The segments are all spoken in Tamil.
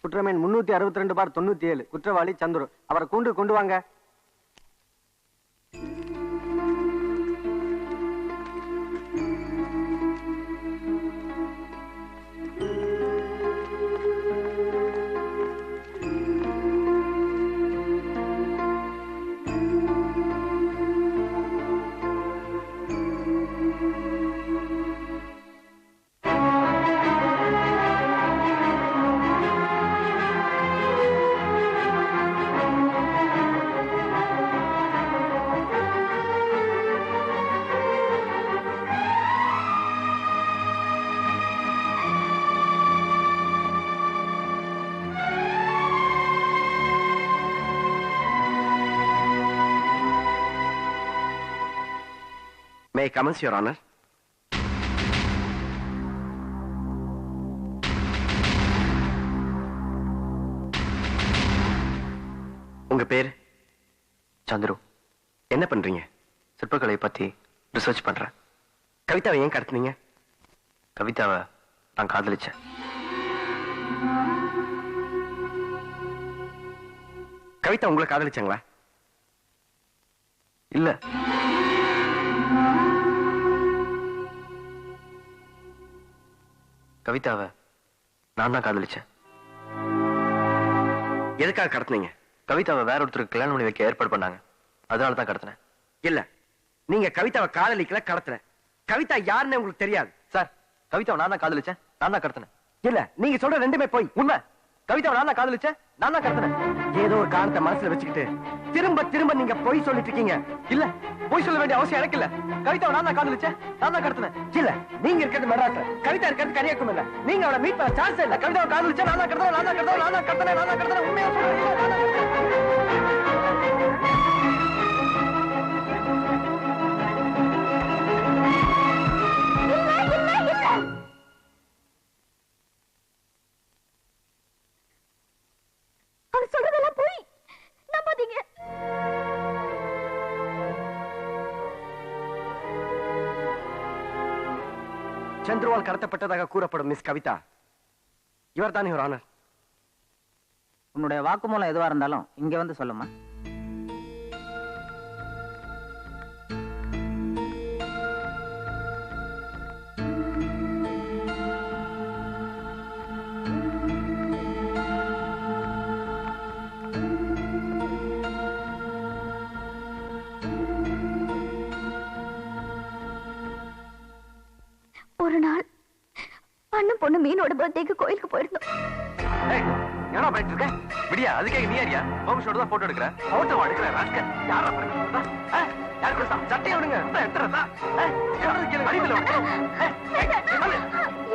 குற்றமேன் 362/97 குற்றவாளி சந்துரு. அவரை கொண்டு வாங்க. May I commence, Your Honor? உங்க பேர்? சந்துரு. என்ன பண்றீங்க? சிற்பக்கலை பத்தி ரிசர்ச் பண்றேன். கவிதாவை ஏன் கடத்துனீங்க? கவிதாவை நான் காதலிச்சேன். கவிதா உங்களை காதலிச்சாங்களா? இல்ல. கவிதாவை நான் தான் காதலிச்சேன். எதுக்காக கடத்துனீங்க? கவிதாவை வேற ஒருத்தருக்கு கல்யாணம் பண்ணி வைக்க ஏற்பாடு பண்ணாங்க, அதனால தான் கடத்தினேன். இல்ல, நீங்க கவிதாவை காதலிக்கல, கடத்தின. கவிதா யாருன்னு உங்களுக்கு தெரியாது சார். கவிதாவை நான் தான் காதலிச்சேன், நான் தான் கடத்தினேன். இல்ல, நீங்க சொல்ற ரெண்டுமே போய். உண்மை. கவிதாவை நான் தான் காதலிச்சேன், நான் தான் கடத்தினேன். ஏதோ ஒரு காரணத்தை மனசுல வச்சுக்கிட்டு திரும்ப நீங்க பொய் சொல்லிட்டு இருக்கீங்க. இல்ல, பொய் சொல்ல வேண்டிய அவசியம் எனக்கு இல்ல. கவிதாவை நான் தான் காதலிச்சேன், நான் தான் கடத்தினேன். இல்ல, நீங்க இருக்கிறது மெட்ராஸ்ல, கவிதா இருக்கிறது கன்னியாகுமரியில. நீங்க அவளை மீட் பண்ண சான்ஸ் இல்ல. கவிதாவை காதலிச்சேன், நான் தான் கடத்தினேன், நான் தான் கடத்தினேன், நான் தான் கடத்தினேன், நான் தான் கடத்தினேன். உண்மையா சொல்றதெல்லாம் போய் நம்பாதீங்க. சந்துருவால் கடத்தப்பட்டதாக கூறப்படும் மிஸ் கவிதா இவர்தான் யுவர் ஆனர். உன்னுடைய வாக்குமூலம் எதுவா இருந்தாலும் இங்க வந்து சொல்லுமா. ஒரு நாள் அண்ணன் பொண்ணு மீனோட பர்த்டேக்கு கோயிலுக்கு போயிருந்தோம். என்ன பண்ணிட்டு இருக்க? விடியா, அதுக்காக நீ யாரியா? ஹோம்ஷோட தான் போட்டோ எடுக்கிறேன். போட்டோ எடுக்கிறேன். ராஸ்கல் யாரா பண்ணுங்க? யார் கொடுத்தா? சட்டையை விடுங்க. எட்டறதா?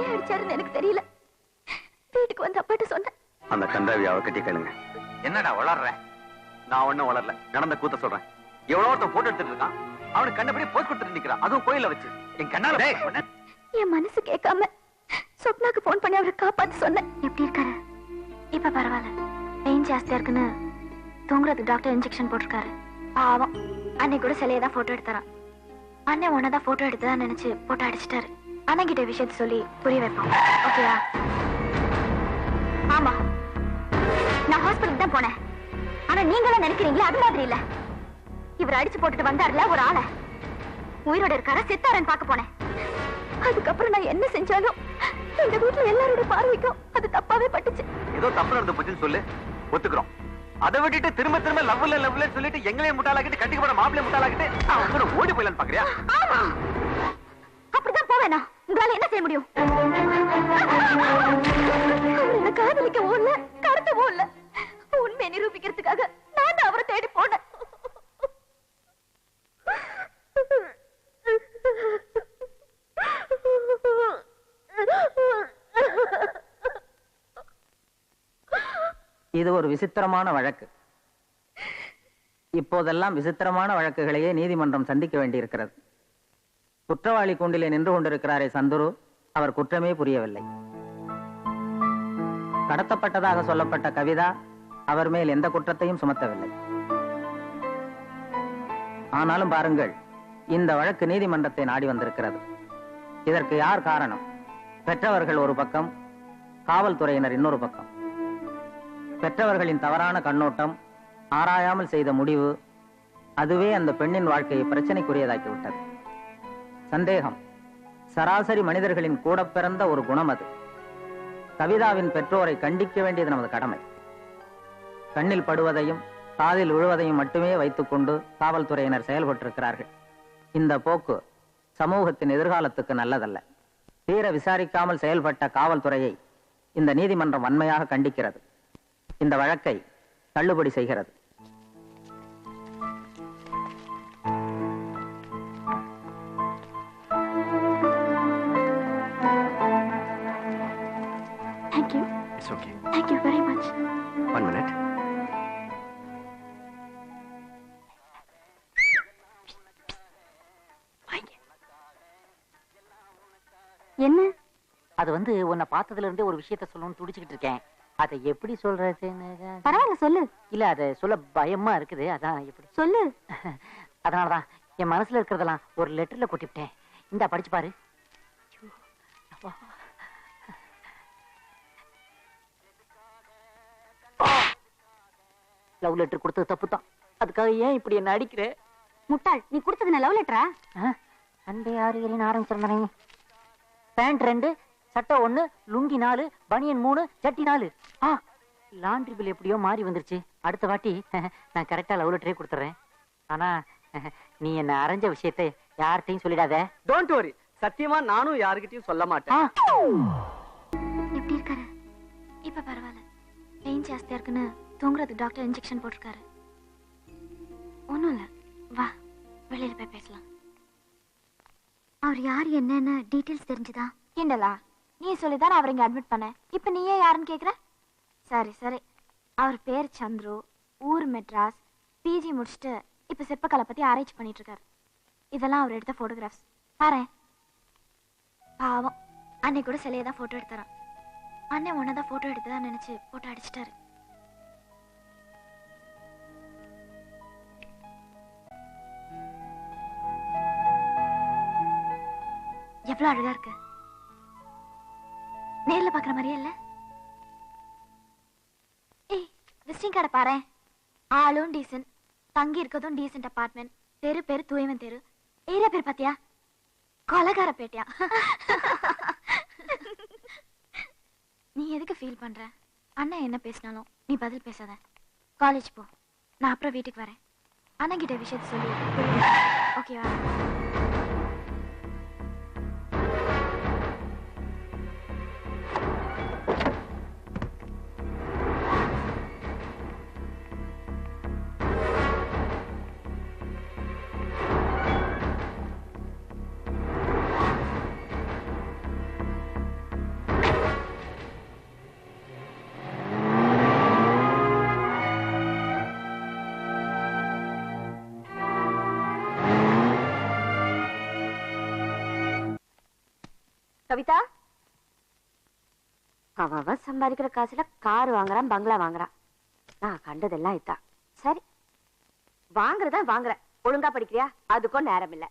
ஏன் அடிச்சாருன்னு எனக்கு தெரியல. வீட்டுக்கு வந்து அப்பாட்ட சொன்னேன். அந்த கந்தாவி அவ கட்டி கேளுங்க. என்னடா வளர்ற? நான் ஒண்ணும் வளரல. நடந்த கூத்த சொல்றேன். எவ்வளவு ஒருத்தன் போட்டோ எடுத்துட்டு இருக்கான். அவனுக்கு கண்டபடி போஸ்ட் கொடுத்துட்டு நிக்கிறான். அதுவும் கோயில வச்சு. என் கண்ணால என் மனசு கேட்காம சொப்னாக்கு போன் பண்ணி அவரை காப்பாத்து சொன்னேன். எப்படி இருக்காரு? இப்ப பரவாயில்ல. பெயின் ஜாஸ்தியா இருக்குன்னு தூங்குறதுக்கு டாக்டர் இன்ஜெக்ஷன் போட்டிருக்காரு. பாவம், அன்னைக்கு கூட சிலையை தான் போட்டோ எடுத்தாராம். அண்ணன் உன்னதான் போட்டோ எடுத்ததான் நினைச்சு போட்டோ அடிச்சிட்டாரு. அண்ணன் கிட்ட விஷயத்த சொல்லி புரிய வைப்போம். ஓகேவா? ஆமா, நான் ஹாஸ்பிட்டலுக்கு தான் போனேன். ஆனா நீங்களும் நினைக்கிறீங்களா அது மாதிரி இல்ல. இவர் அடிச்சு போட்டுட்டு வந்தாருல ஒரு ஆளை, உயிரோட இருக்காரா செத்தாரன்னு பார்க்க போனேன். அதுக்கப்புறம் நான் என்ன செஞ்சாலும் இந்த வீட்டுல எல்லாரோட பார்வைக்கும் அது தப்பாவே பட்டுச்சு. ஏதோ தப்பு நடந்து போச்சுன்னு சொல்லு, ஒத்துக்கிறோம். அதை விட்டுட்டு திரும்ப லவ்ல சொல்லிட்டு எங்களையும் முட்டாளாக்கிட்டு கட்டிக்கு போற மாப்பிளைய முட்டாளாக்கிட்டு அவங்க ஓடி போயிடலான்னு பாக்குறியா? அப்படிதான் போவேனா? உங்களால என்ன செய்ய முடியும்? என்ன காதலிக்கவோ இல்ல, கடத்தவோ இல்ல. உண்மையை நிரூபிக்கிறதுக்காக நான் அவரை தேடி போனேன். இது ஒரு விசித்திரமான வழக்கு. இப்போதெல்லாம் விசித்திரமான வழக்குகளையே நீதிமன்றம் சந்திக்க வேண்டியிருக்கிறது. குற்றவாளி கூண்டிலே நின்று கொண்டிருக்கிறாரே சந்துரு, அவர் குற்றமே புரியவில்லை. கடத்தப்பட்டதாக சொல்லப்பட்ட கவிதா அவர் மேல் எந்த குற்றத்தையும் சுமத்தவில்லை. ஆனாலும் பாருங்கள், இந்த வழக்கு நீதிமன்றத்தை நாடி வந்திருக்கிறது. இதற்கு யார் காரணம்? பெற்றவர்கள் ஒரு பக்கம், காவல்துறையினர் இன்னொரு பக்கம். பெற்றவர்களின் தவறான கண்ணோட்டம், ஆராயாமல் செய்த முடிவு, அதுவே அந்த பெண்ணின் வாழ்க்கையை பிரச்சனைக்குரியதாக்கி விட்டது. சந்தேகம் சராசரி மனிதர்களின் கூட பிறந்த ஒரு குணம். அது கவிதாவின் பெற்றோரை கண்டிக்க வேண்டியது நமது கடமை. கண்ணில் படுவதையும் காதில் விழுவதையும் மட்டுமே வைத்துக்கொண்டு காவல்துறையினர் செயல்பட்டிருக்கிறார்கள். இந்த போக்கு சமூகத்தின் எதிர்காலத்துக்கு நல்லதல்ல. தீர விசாரிக்காமல் செயல்பட்ட காவல்துறையை இந்த நீதிமன்றம் வன்மையாக கண்டிக்கிறது. இந்த வழக்கை தள்ளுபடி செய்கிறது. Thank you. It's okay. Thank you very much. 1 minute. என்ன? அது உன்னை பார்த்ததுல இருந்தே ஒரு விஷயத்த சொல்லணும்னு துடிச்சுக்கிட்டு இருக்கேன். அதை எப்படி சொல்றதுன்னு பரவாயில்ல சொல்லு. இல்ல அதை சொல்ல பயமா இருக்குது. அதான் எப்படி சொல்லு. அதனாலதான் என் மனசுல இருக்கிறதெல்லாம் ஒரு லெட்டர்ல கொட்டிவிட்டேன். இந்த படிச்சு பாரு. லவ் லெட்டர் கொடுத்தது தப்பு தான். அதுக்காக ஏன் இப்படி என்ன அடிக்கிற? முட்டாள், நீ கொடுத்தது லவ் லெட்டரா? அன்பே ஆறுகளின் ஆரம்பிச்சிருந்தேன். பேண்ட் 2, சட்டை 1, லுங்கி 4, பனியன் 3, சட்டி 4. லாண்ட்ரி பில் எப்படியோ மாறி வந்துருச்சு. அடுத்த வாட்டி நான் கரெக்டா லவ் லெட்டரே கொடுத்துறேன். ஆனா நீ என்ன அரைஞ்ச விஷயத்தை யார்கிட்டையும் சொல்லிடாத. டோன்ட் வரி, சத்தியமா நானும் யாருக்கிட்டையும் சொல்ல மாட்டேன். எப்படி இருக்காரு? இப்ப பரவாயில்ல. பெயின் ஜாஸ்தியா இருக்குன்னு தூங்குறதுக்கு டாக்டர் இன்ஜெக்ஷன் போட்டிருக்காரு. ஒண்ணும் இல்ல, வா வெளியில போய் பேசலாம். அவர் யார் என்னன்னு டீடைல்ஸ் தெரிஞ்சுதா? கிண்டலா? நீ சொல்லிதான் அவர் இங்க அட்மிட் பண்ண. இப்ப நீயே யாருன்னு கேக்குற? சரி சரி, அவர் பேர் சந்துரு, ஊர் மெட்ராஸ், பிஜி முடிச்சுட்டு இப்ப சிற்பக்கலை பத்தி ஆராய்ச்சி பண்ணிட்டு இருக்காரு. இதெல்லாம் அவர் எடுத்த போட்டோகிராஃப்ஸ் பாரு. பாவம், அன்னை கூட சிலையை தான் போட்டோ எடுத்துறான். அண்ணன் உன்னதான் போட்டோ எடுத்ததா நினைச்சு போட்டோ அடிச்சிட்டாரு. எவ்வளவு அழகா இருக்கு. நேர்ல பாக்குற மாதிரியே இல்ல? ஏய், விசிட்டிங் கார்டை பாரு. ஆளும் டீசன்ட், தங்கி இருக்கதும் டீசன்ட் அபார்ட்மெண்ட், தெரு பேரு தூய்மன் தெரு, ஏரியா பேர் பாத்தியா? கொலகார பேட்டியா? நீ எதுக்கு ஃபீல் பண்ற? அண்ணன் என்ன பேசினாலும் நீ பதில் பேசாத. காலேஜ் போ, நான் அப்புறம் வீட்டுக்கு வரேன். அண்ணன் கிட்ட விஷயத்த சொல்லி ஓகேவா? கவிதா, அவ சம்பாதிக்கிற காசுல கார் வாங்குறான், பங்களா வாங்குறான். நான் கண்டதெல்லாம் இதான். சரி, வாங்குறதா வாங்குற. ஒழுங்கா படிக்கிறியா? அதுக்கும் நேரம் இல்ல.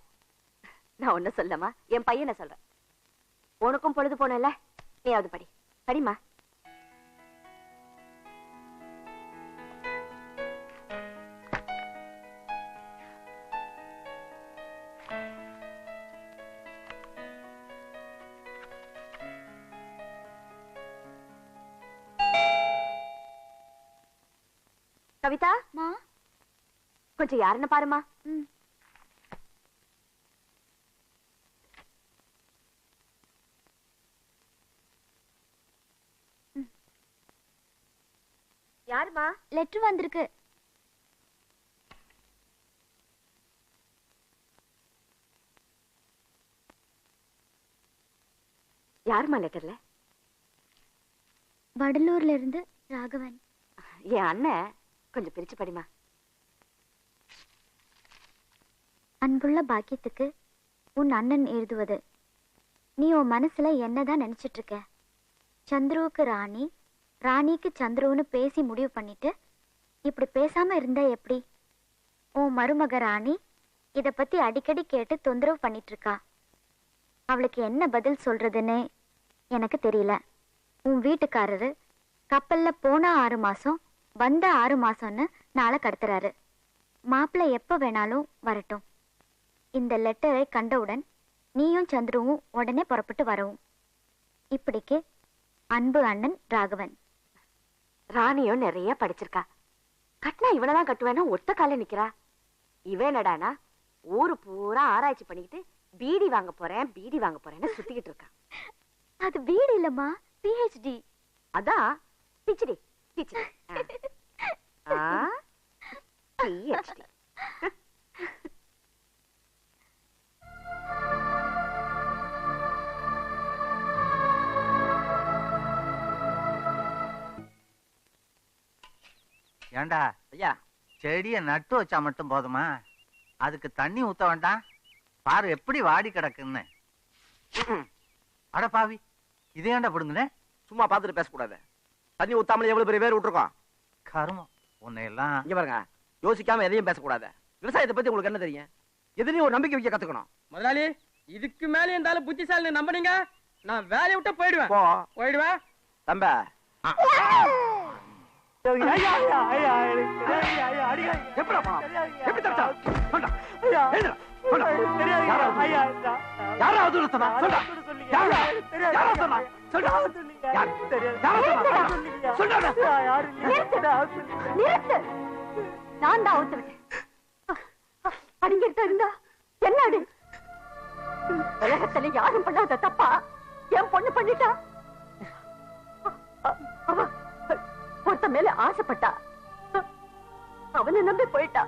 நான் ஒண்ணு சொல்லமா, என் பையனை சொல்றேன். உனக்கும் பொழுது போனல, நீ அது படி. படிமா. கவிதா, கொஞ்சம் யாருன்னு பாருமா. யாருமா? லெட்டர் வந்திருக்கு. யாருமா லெட்டர்ல? வடலூர்ல இருந்து ராகவன். என் அண்ணன். கொஞ்சம் பிரிச்சு படிமா. அன்புள்ள பாக்கியத்துக்கு உன் அண்ணன் எழுதுவது. நீ உன் மனசுல என்னதான் நினைச்சிட்டு இருக்க? சந்துருவுக்கு ராணி, ராணிக்கு சந்துருன்னு பேசி முடிவு பண்ணிட்டு இப்படி பேசாம இருந்தா எப்படி? உன் மருமக ராணி இத பத்தி அடிக்கடி கேட்டு தொந்தரவு பண்ணிட்டு இருக்கா. அவளுக்கு என்ன பதில் சொல்றதுன்னு எனக்கு தெரியல. உன் வீட்டுக்காரரு கப்பல்ல போனா 6 மாசம் வந்த 6 மாசம்னு நாளை கடத்துறாரு. மாப்பிள்ளை எப்ப வேணாலும் வரட்டும். இந்த லெட்டரை கண்டவுடன் நீயும் சந்துருவும் உடனே புறப்பட்டு வரவும். இப்படிக்கு அன்பு அண்ணன் ராகவன். ராணியும் நிறைய படிச்சிருக்கா. கட்டினா இவனதான் கட்டுவேன்னா ஒத்த கால நிக்கிறா. இவனடானா ஊரு பூரா ஆராய்ச்சி பண்ணிக்கிட்டு பீடி வாங்க போறேன்னு சுத்திக்கிட்டு இருக்கா. அது வீடு இல்லம்மா, PhD. அதான் பிச்சிடி பிச்சிடி. PhD. ஏண்டா ஐயா, செடியை நட்டு வச்சா மட்டும் போதுமா? அதுக்கு தண்ணி ஊத்த வேண்டாம்? பாரு எப்படி வாடி கிடக்குன்னு. அட பாவி, இதே ஏண்டா பிடுங்கண்ணே? சும்மா பார்த்துட்டு பேசக்கூடாது. தண்ணி ஊத்தாமலே எவ்வளவு பெரிய வேர் விட்டுருக்கோம். கருமம், உன்னை எல்லாம். இங்க பாருங்க, யோசிக்காம எதையும் பேசக்கூடாது. விவசாயத்தை பத்தி உங்களுக்கு என்ன தெரியும்? எதுலயும் ஒரு நம்பிக்கை வைக்க கத்துக்கணும். முதலாளி, இதுக்கு மேல இருந்தாலும் புத்திசாலி நம்புனீங்க, நான் வேலையை விட்டு போயிடுவேன். போ போயிடுவேன் தம்ப. நான் தான் அவுத்து விட்டேன். அடிங்கிட்ட இருந்தா என்னடி? உலகத்துல யாரும் பண்ணாத தப்பா என் பொண்ணு பண்ணிட்டா. அவ ஒருத்த மேல ஆசைப்பட்டா, அவனை நம்பி போயிட்டா.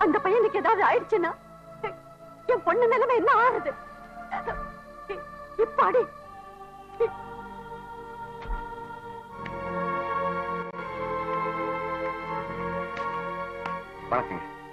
அந்த பையனுக்கு ஏதாவது ஆயிடுச்சுன்னா என் பொண்ணு நிலைமை என்ன ஆறுது? இப்பாடி வணக்கங்க.